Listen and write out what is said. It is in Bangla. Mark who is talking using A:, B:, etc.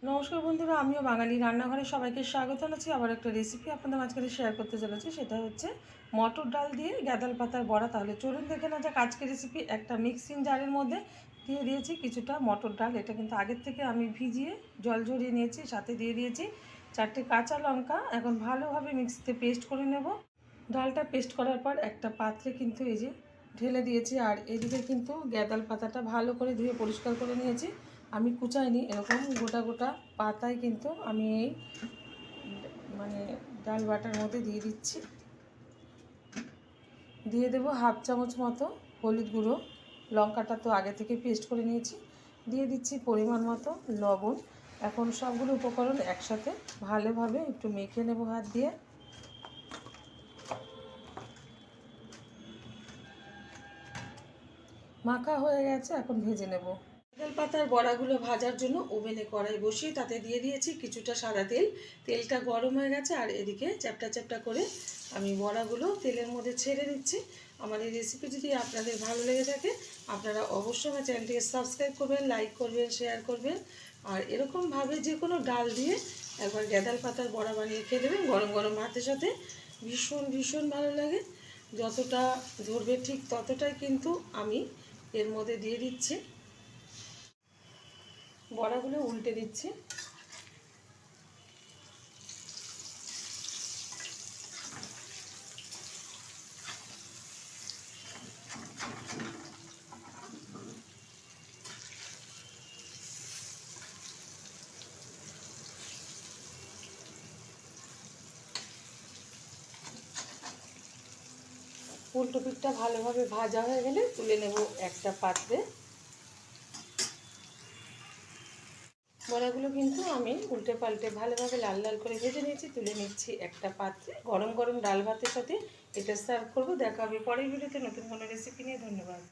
A: নমস্কার বন্ধুরা, আমিও বাঙালি রান্নাঘরে সবাইকে স্বাগত জানাচ্ছি। আবার একটা রেসিপি আপনাদের মাঝখানে শেয়ার করতে চলেছি, সেটা হচ্ছে মটর ডাল দিয়ে গ্যাদাল পাতার বড়া। তাহলে চলুন দেখে না যাক আজকের রেসিপি। একটা মিক্সিং জারের মধ্যে দিয়ে দিয়েছি কিছুটা মটর ডাল। এটা কিন্তু আগের থেকে আমি ভিজিয়ে জল ঝরিয়ে নিয়েছি, সাথে দিয়ে দিয়েছি 4টে কাঁচা লঙ্কা। এখন ভালোভাবে মিক্সিতে পেস্ট করে নেব। ডালটা পেস্ট করার পর একটা পাত্রে কিন্তু এই যে ঢেলে দিয়েছি। আর এদিকে কিন্তু গ্যাদাল পাতাটা ভালো করে ধুয়ে পরিষ্কার করে নিয়েছি। আমি কুচাইনি, এরকম গোটা গোটা পাতায় কিন্তু আমি এই ডাল বাটার মধ্যে দিয়ে দিচ্ছি। দিয়ে দেবো হাফ চামচ মতো হলুদ গুঁড়ো। লঙ্কাটা তো আগে থেকে পেস্ট করে নিয়েছি। দিয়ে দিচ্ছি পরিমাণ মতো লবণ। এখন সবগুলো উপকরণ একসাথে ভালোভাবে একটু মেখে নেব হাত দিয়ে। মাখা হয়ে গেছে, এখন ভেজে নেব। গ্যাদাল পাতার বড়াগুলো ভাজার জন্য ওভেনে কড়াই বসিয়ে তাতে দিয়ে দিয়েছি কিছুটা সাদা তেল। তেলটা গরম হয়ে গেছে, আর এদিকে চ্যাপটা চ্যাপটা করে আমি বড়াগুলো তেলের মধ্যে ছেড়ে দিচ্ছি। আমার এই রেসিপি যদি আপনাদের ভালো লেগে থাকে, আপনারা অবশ্যই আমার চ্যানেলটিকে সাবস্ক্রাইব করবেন, লাইক করবেন, শেয়ার করবেন। আর এরকমভাবে যে কোনো ডাল দিয়ে একবার গ্যাদাল পাতার বড়া বানিয়ে খেয়ে দেবেন গরম গরম ভাতের সাথে। ভীষণ ভীষণ ভালো লাগে। যতটা ধরবে ঠিক ততটাই কিন্তু আমি এর মধ্যে দিয়ে দিচ্ছি। বড়াগুলো উল্টে দিচ্ছি। উল্টো পিঠটা ভালোভাবে ভাজা হয়ে গেলে তুলে নেব একটা পাত্রে। বড়াগুলো কিন্তু আমি উল্টে পাল্টে ভালোভাবে লাল লাল করে ভেজে নিয়েছি, তুলে নিচ্ছি একটা পাত্রে। গরম গরম ডাল ভাতের সাথে এটা সার্ভ করবো। দেখা হবে পরের ভিডিওতে নতুন কোনো রেসিপি নিয়ে। ধন্যবাদ।